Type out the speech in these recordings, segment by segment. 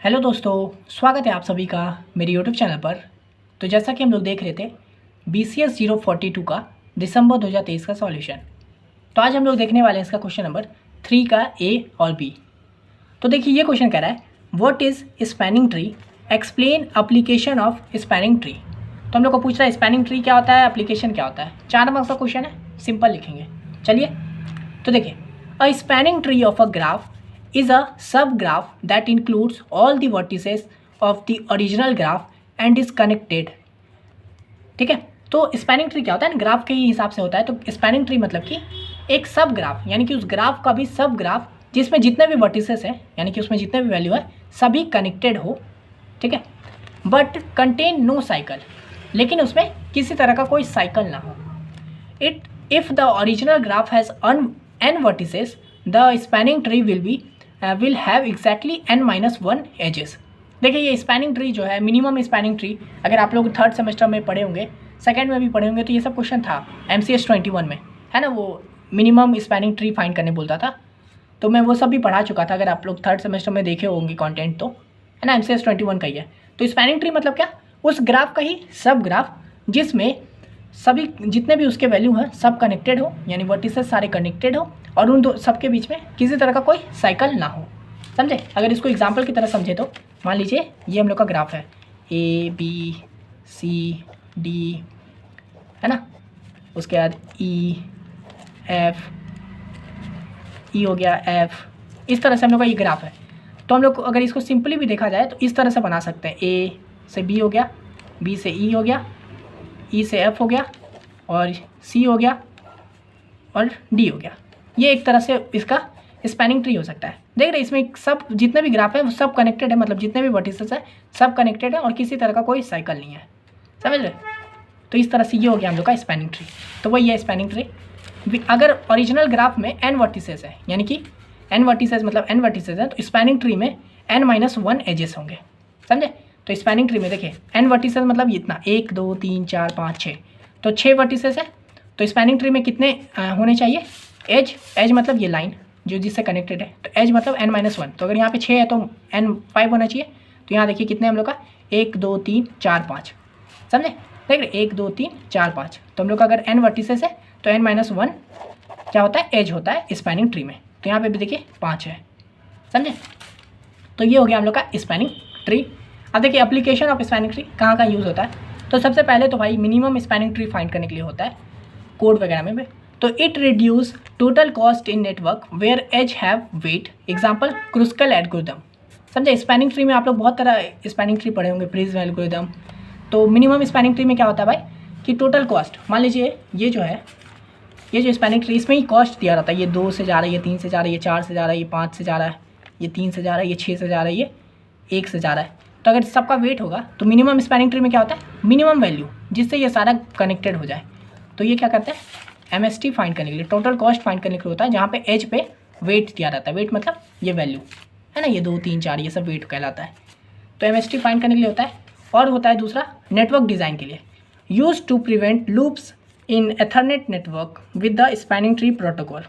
Hello दोस्तों, स्वागत है आप सभी का मेरे यूट्यूब चैनल पर। तो जैसा कि हम लोग देख रहे थे BCS 042 का दिसंबर 2023 का सॉल्यूशन। तो आज हम लोग देखने वाले हैं इसका क्वेश्चन नंबर 3 का A और B। तो देखिए ये क्वेश्चन कह रहा है what is spanning tree, explain application of spanning tree. तो हम लोग को पूछ रहा है स्पैनिंग ट्री क्या होता है, एप्लीकेशन क्या होता है। 4 मार्क्स का क्वेश्चन है, सिंपल लिखेंगे। चलिए तो देखिए, a spanning tree of a graph is a subgraph that includes all the vertices of the original graph and is connected। ठीक है, तो स्पैनिंग ट्री क्या होता है ना, ग्राफ के ही हिसाब से होता है। तो स्पैनिंग ट्री मतलब कि एक सब ग्राफ, यानी कि उस ग्राफ का भी सब ग्राफ जिसमें जितने भी वर्टिसेस हैं, यानी कि उसमें जितने भी वैल्यू है सभी कनेक्टेड हो। ठीक है, बट कंटेन नो साइकिल, लेकिन उसमें किसी तरह का कोई साइकिल ना हो। It if the original graph has n vertices, the spanning tree will have exactly n-1 edges। देखिए ये स्पैनिंग ट्री जो है, मिनिमम स्पैनिंग ट्री, अगर आप लोग थर्ड सेमेस्टर में पढ़े होंगे, सेकंड में भी पढ़े होंगे, तो ये सब क्वेश्चन था MCS 21 में, है ना। वो मिनिमम स्पैनिंग ट्री फाइंड करने बोलता था, तो मैं वो सब भी पढ़ा चुका था। अगर आप लोग थर्ड सेमेस्टर में देखे होंगे कंटेंट, तो है ना, MCS 21 का ही है। तो स्पैनिंग ट्री मतलब क्या, उस ग्राफ का ही सब ग्राफ जिसमें सभी जितने भी उसके वैल्यू हैं सब कनेक्टेड हो, यानी वर्टिसेस सारे कनेक्टेड हो, और उन दो सबके बीच में किसी तरह का कोई साइकिल ना हो। समझे? अगर इसको एग्जांपल की तरह समझे तो मान लीजिए ये हम लोग का ग्राफ है ABCD, है ना, उसके बाद EF, E हो गया, F, इस तरह से हम लोग का ये ग्राफ है। तो हम लोग को अगर इसको सिंपली भी देखा जाए तो इस तरह से बना सकते हैं, A से B हो गया, B से E हो गया, E से F हो गया, और C हो गया, और D हो गया। ये एक तरह से इसका स्पैनिंग ट्री हो सकता है। देख रहे हैं इसमें सब जितने भी ग्राफ है वो सब कनेक्टेड है, मतलब जितने भी वर्टिसेस है सब कनेक्टेड है और किसी तरह का कोई साइकिल नहीं है। समझ रहे? तो इस तरह से ये हो गया हम लोग का स्पैनिंग ट्री। तो वही है स्पैनिंग ट्री। अगर ओरिजिनल ग्राफ में n वर्टिसेस है, यानी कि n वर्टिसेस मतलब n वर्टिसेस है, तो स्पैनिंग ट्री में n-1 एजेस होंगे। समझे? तो स्पैनिंग ट्री में देखिए n वर्टिसेस मतलब ये इतना 1 2 3 4 5 6, तो 6 वर्टिसेस है। तो स्पैनिंग ट्री में कितने होने चाहिए एज मतलब ये लाइन जो जिससे कनेक्टेड है, तो एज मतलब n-1। तो अगर यहाँ पे 6 है तो n5 होना चाहिए। तो यहाँ देखिए कितने हम लोग का 1 2 3 4 5। समझे? देख रहे 1 2 3 4 5। तो हम लोग का अगर n वर्टिसेस है तो n-1 क्या होता है, एज होता है स्पैनिंग ट्री में। तो यहाँ पे भी देखिए 5 है। समझे? तो ये हो गया हम लोग का स्पैनिंग ट्री। अब देखिए एप्लीकेशन ऑफ स्पैनिंग ट्री कहाँ कहाँ यूज़ होता है। तो सबसे पहले तो भाई मिनिमम स्पैनिंग ट्री फाइंड करने के लिए होता है कोड वगैरह में। तो it reduce total cost in network where edge have weight, example Kruskal algorithm. समझे? स्पैनिंग ट्री में आप लोग बहुत तरह स्पैनिंग ट्री पढ़े होंगे, प्रिज्म एल्गोरिदम। तो मिनिमम स्पैनिंग ट्री में क्या होता है भाई कि टोटल कॉस्ट, मान लीजिए ये जो है, ये जो स्पैनिंग ट्री इसमें ही कॉस्ट दिया रहता है, ये 2 से जा रहा है, ये 3 से जा रहा है, ये 4 से जा रहा है, ये 5 से जा रहा है, ये 3 से जा रहा है, ये 6 से जा रहा है, ये 1 से जा रहा है। तो अगर सबका वेट होगा तो मिनिमम स्पैनिंग ट्री में क्या होता है, मिनिमम वैल्यू जिससे ये सारा कनेक्टेड हो जाए। तो ये क्या करते हैं, MST फाइंड करने के लिए, टोटल कॉस्ट फाइंड करने के लिए होता है, जहाँ पे एज पे वेट दिया रहता है। वेट मतलब ये वैल्यू है ना, ये 2 3 4 ये सब वेट कहलाता है। तो MST फाइंड करने के लिए होता है। और होता है दूसरा नेटवर्क डिज़ाइन के लिए, use to prevent loops in Ethernet network with the spanning tree protocol.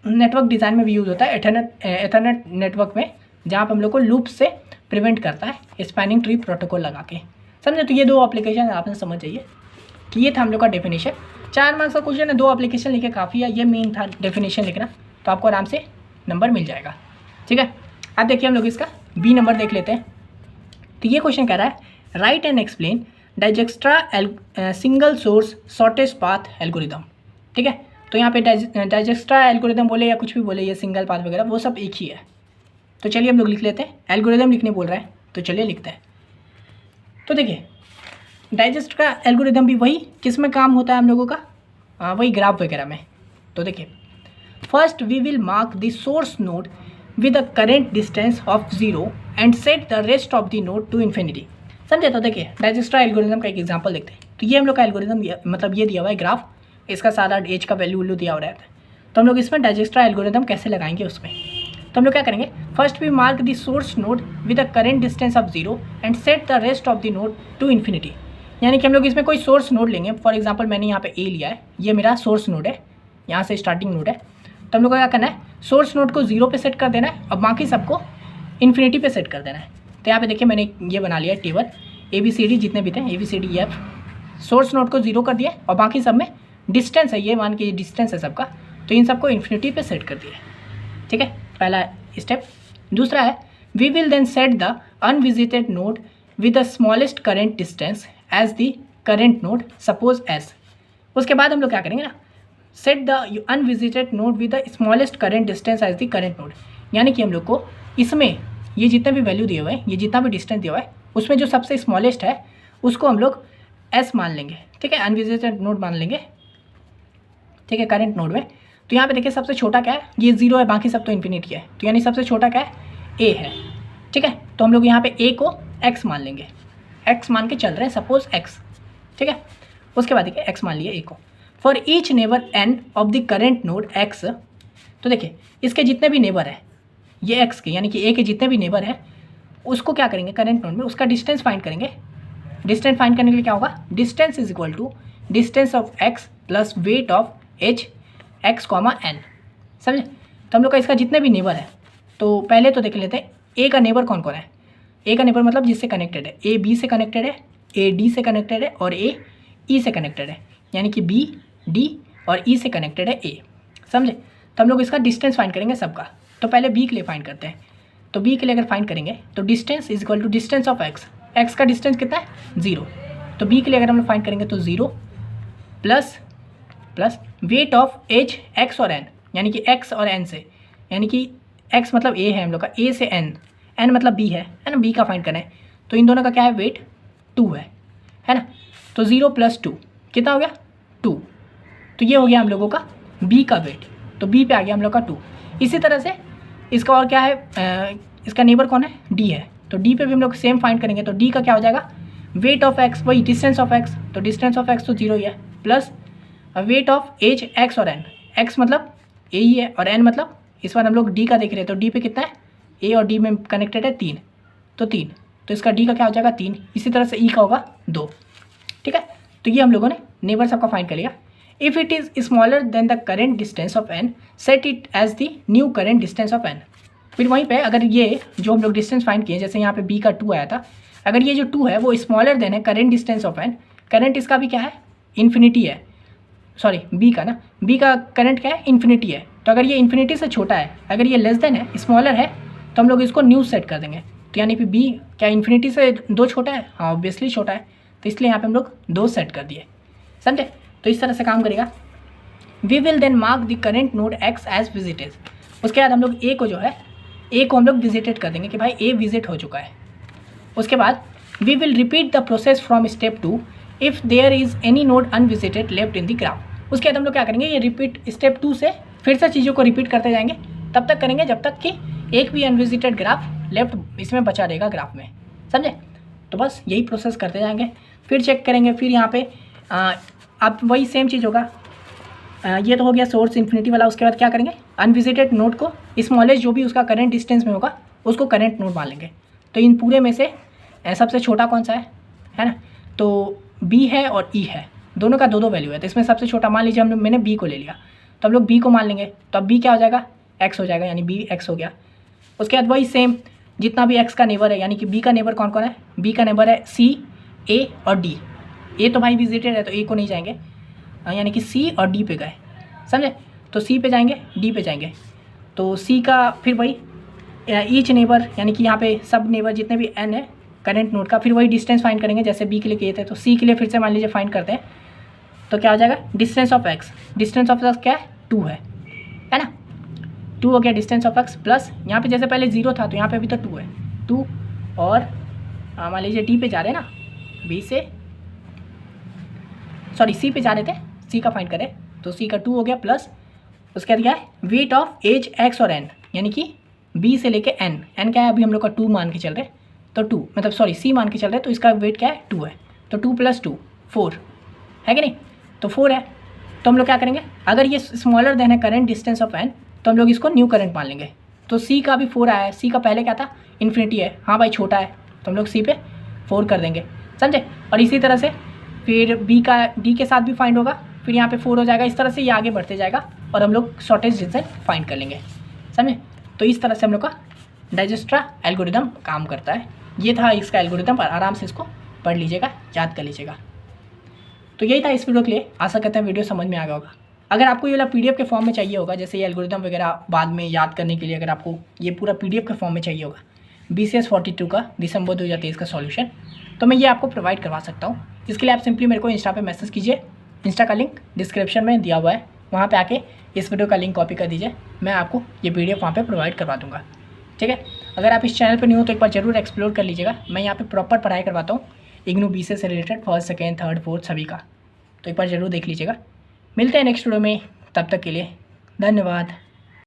Network design में भी यूज़ होता है एथरनेट नेटवर्क में, जहाँ पर हम लोग को लूप से प्रिवेंट करता है स्पैनिंग ट्री प्रोटोकॉल लगा के। समझे? तो ये 2 एप्लीकेशन आपने समझ जाइए कि ये था हम लोग का डेफिनेशन। 4 मार्क्स का क्वेश्चन है, 2 एप्लीकेशन लिखे काफ़ी है, ये मेन था डेफिनेशन लिखना, तो आपको आराम से नंबर मिल जाएगा। ठीक है, अब देखिए हम लोग इसका B नंबर देख लेते हैं। तो ये क्वेश्चन कह रहा है right and explain Dijkstra single source shortest path algorithm. ठीक है, तो यहाँ पे डाइजेक्स्ट्रा एल्गोरिदम बोले या कुछ भी बोले, ये सिंगल पाथ वगैरह वो सब एक ही है। तो चलिए हम लोग लिख लेते हैं, एल्गोरिदम लिखने बोल रहा है तो चलिए लिखते हैं। तो देखिए डाइजेस्ट का एल्गोरिदम भी वही किस में काम होता है हम लोगों का, वही ग्राफ वगैरह में। तो देखिए first we will mark the source node with a current distance of 0 and set the rest of the node to infinity. समझे? तो देखिए डाइजेस्ट्रा एल्गोरिदम का एक एग्जांपल देखते हैं। तो ये हम लोग का एल्गोरिदम मतलब ये दिया हुआ है ग्राफ, इसका सारा एज का वैल्यू दिया हुआ रहता है। तो हम लोग इसमें डाइजेस्ट्रा एल्गोरिदम कैसे लगाएंगे उसमें, तो हम लोग क्या करेंगे, first we mark the source node with a current distance of 0 and set the rest of the node to infinity. यानी कि हम लोग इसमें कोई सोर्स नोड लेंगे। फॉर एग्जांपल मैंने यहाँ पे A लिया है, ये मेरा सोर्स नोड है, यहाँ से स्टार्टिंग नोड है। तो हम लोग को क्या करना है, सोर्स नोड को 0 पे सेट कर देना है और बाकी सबको इन्फिनिटी पे सेट कर देना है। तो यहाँ पे देखिए मैंने ये बना लिया टेबल ABCD जितने भी थे ABCDEF, सोर्स नोड को 0 कर दिया और बाकी सब में डिस्टेंस है, ये मान के डिस्टेंस है सबका, तो इन सबको इन्फिनिटी पे सेट कर दिया। ठीक है, पहला स्टेप। दूसरा है we will then set the unvisited node with the smallest current distance as the current node, suppose S. उसके बाद हम लोग क्या करेंगे ना, set the unvisited node with the smallest current distance as the current node, यानी कि हम लोग को इसमें ये जितने भी वैल्यू दिए हुए हैं, ये जितना भी डिस्टेंस दिया हुआ है, उसमें जो सबसे स्मॉलेस्ट है उसको हम लोग एस मान लेंगे। ठीक है, अनविजिटेड नोड मान लेंगे। ठीक है, करेंट नोड में। तो यहाँ पे देखिए सबसे छोटा क्या है, ये 0 है, बाकी सब तो इन्फिनिटी है, तो यानी सबसे छोटा क्या है, ए है। ठीक है, तो हम लोग यहाँ पे ए को एक्स मान लेंगे, एक्स मान के चल रहे हैं, सपोज एक्स। ठीक है, उसके बाद देखिए एक्स मान लिया ए को। For each neighbour N of the current node X, तो देखिए इसके जितने भी नेबर है, ये एक्स के यानी कि ए के जितने भी नेबर है उसको क्या करेंगे, करेंट नोड में उसका डिस्टेंस फाइंड करेंगे। डिस्टेंस फाइंड करने के लिए क्या होगा, distance is equal to distance of X plus weight of H X comma N. समझे? तो हम लोग का इसका जितने भी नेबर है, तो पहले तो देख लेते हैं ए का नेबर कौन कौन है। ए का नेबर मतलब जिससे कनेक्टेड है, ए बी से कनेक्टेड है, ए डी से कनेक्टेड है और ए ई से कनेक्टेड है, यानी कि बी डी और ई से कनेक्टेड है ए। समझे? तो हम लोग इसका डिस्टेंस फाइंड करेंगे सबका। तो पहले बी के लिए फाइंड करते हैं। तो बी के लिए अगर फाइंड करेंगे तो distance is equal to distance of X, X का डिस्टेंस कितना है, 0। तो बी के लिए अगर हम लोग फाइंड करेंगे तो 0 plus weight of H x और एन, यानी कि एक्स और एन से, यानी कि एक्स मतलब ए है हम लोग का, ए से एन, एन मतलब बी है ना, बी का फाइंड करें तो इन दोनों का क्या है, वेट 2 है ना। तो 0 + 2 कितना हो गया, 2। तो ये हो गया हम लोगों का बी का वेट, तो बी पे आ गया हम लोग का 2। इसी तरह से इसका और क्या है, इसका नेबर कौन है, डी है, तो डी पे भी हम लोग सेम फाइंड करेंगे। तो डी का क्या हो जाएगा, वेट ऑफ एक्स, वही डिस्टेंस ऑफ एक्स, तो डिस्टेंस ऑफ एक्स तो 0 ही है, plus weight of H x और एन, एक्स मतलब ए ही है और एन मतलब इस बार हम लोग डी का देख रहे हैं, तो डी पे कितना है, ए और डी में कनेक्टेड है 3, तो 3, तो इसका डी का क्या हो जाएगा 3। इसी तरह से ई का होगा 2। ठीक है, तो ये हम लोगों ने नेबर सबका फाइंड कर लिया। If it is smaller than the current distance of N, set it as the new current distance of N. फिर वहीं पे अगर ये जो हम लोग डिस्टेंस फाइंड किए, जैसे यहाँ पे बी का 2 आया था, अगर ये जो 2 है वो स्मॉलर देन है current distance of N, current इसका भी क्या है, इन्फिनिटी है, सॉरी बी का ना, बी का करंट क्या है, इन्फिनिटी है। तो अगर ये इन्फिनिटी से छोटा है, अगर ये लेस देन है, स्मॉलर है, तो हम लोग इसको न्यू सेट कर देंगे। तो यानी कि बी क्या इन्फिनिटी से 2 छोटा है, हाँ ऑब्वियसली छोटा है, तो इसलिए यहाँ पे हम लोग 2 सेट कर दिए। समझे? तो इस तरह से काम करेगा। We will then mark the current node X as visited. उसके बाद हम लोग ए को जो है, ए को हम लोग विजिटेड कर देंगे कि भाई ए विजिट हो चुका है। उसके बाद we will repeat the process from step 2 if there is any node unvisited left in the graph. उसके बाद हम लोग क्या करेंगे, ये रिपीट स्टेप 2 से फिर से चीज़ों को रिपीट करते जाएंगे, तब तक करेंगे जब तक कि एक भी अनविजिटेड ग्राफ लेफ्ट इसमें बचा रहेगा ग्राफ में। समझे? तो बस यही प्रोसेस करते जाएंगे, फिर चेक करेंगे। फिर यहाँ पे अब वही सेम चीज़ होगा। ये तो हो गया सोर्स इन्फिनिटी वाला। उसके बाद क्या करेंगे, अनविजिटेड नोड को स्मॉलेस्ट जो भी उसका करंट डिस्टेंस में होगा उसको करंट नोड मान लेंगे। तो इन पूरे में से सबसे छोटा कौन सा है ना, तो बी है और ई है, दोनों का 2-2 वैल्यू है, तो इसमें सबसे छोटा मान लीजिए मैंने बी को ले लिया, तो हम लोग बी को मान लेंगे। तो अब बी क्या हो जाएगा, एक्स हो जाएगा, यानी बी एक्स हो गया। उसके बाद वही सेम जितना भी एक्स का नेबर है, यानी कि बी का नेबर कौन कौन है, बी का नेबर है सी, ए और डी। ए तो भाई विजिटेड है तो ए को नहीं जाएंगे, यानी कि सी और डी पे गए। समझे? तो सी पे जाएंगे, डी पे जाएंगे, तो सी का फिर वही ईच नेबर, यानी कि यहाँ पे सब नेबर जितने भी एन है करंट नोड का, फिर वही डिस्टेंस फाइंड करेंगे जैसे बी के लिए किए थे। तो सी के लिए फिर से मान लीजिए फाइंड करते हैं, तो क्या हो जाएगा, distance of x, distance of x क्या है, 2 है ना, 2 हो गया डिस्टेंस ऑफ एक्स, प्लस यहाँ पे जैसे पहले 0 था तो यहाँ पे भी तो 2 है, 2 और मान लीजिए डी पे जा रहे हैं ना, बी से सॉरी सी पे जा रहे थे, सी का फाइंड करें तो सी का 2 हो गया, प्लस उसके बाद क्या है, वेट ऑफ एच एक्स और एन, यानी कि बी से लेके एन, एन क्या है अभी हम लोग का 2 मान के चल रहे, तो 2 मतलब सॉरी सी मान के चल रहे, तो इसका वेट क्या है, 2 है, तो 2 + 2 4 है कि नहीं, तो 4 है। तो हम लोग क्या करेंगे, अगर ये स्मॉलर देन है करंट डिस्टेंस ऑफ एन, तो हम लोग इसको न्यू करंट मान लेंगे। तो सी का भी 4 आया है, सी का पहले क्या था, इन्फिनिटी है, हाँ भाई छोटा है, तो हम लोग सी पे 4 कर देंगे। समझे? और इसी तरह से फिर बी का डी के साथ भी फाइंड होगा, फिर यहाँ पे 4 हो जाएगा। इस तरह से ये आगे बढ़ते जाएगा और हम लोग शॉर्टेज डिस्टेंस फाइंड कर लेंगे। समझे? तो इस तरह से हम लोग का डाइजेस्ट्रा एल्गोरिदम काम करता है। ये था इसका एल्गोरिदम, पर आराम से इसको पढ़ लीजिएगा, याद कर लीजिएगा। तो यही था इस वीडियो के लिए, आशा करते हैं वीडियो समझ में आ गया होगा। अगर आपको ये वाला PDF के फॉर्म में चाहिए होगा, जैसे ये एल्गोरिदम वगैरह बाद में याद करने के लिए, अगर आपको ये पूरा PDF के फॉर्म में चाहिए होगा BCS 42 का दिसंबर 2023 का सॉल्यूशन, तो मैं ये आपको प्रोवाइड करवा सकता हूँ। इसके लिए आप सिंपली मेरे को इंस्टा पे मैसेज कीजिए, इंस्टा का लिंक डिस्क्रिप्शन में दिया हुआ है, वहाँ पे आके इस वीडियो का लिंक कॉपी कर दीजिए, मैं आपको ये PDF वहाँ पे प्रोवाइड करवा दूँगा। ठीक है, अगर आप इस चैनल पर नहीं हो तो एक बार जरूर एक्सप्लोर कर लीजिएगा। मैं यहाँ पर प्रॉपर पढ़ाई करवाता हूँ IGNOU BCS से related, first, second, third, fourth सभी का, तो एक बार ज़रूर देख लीजिएगा। मिलते हैं नेक्स्ट वीडियो में, तब तक के लिए धन्यवाद।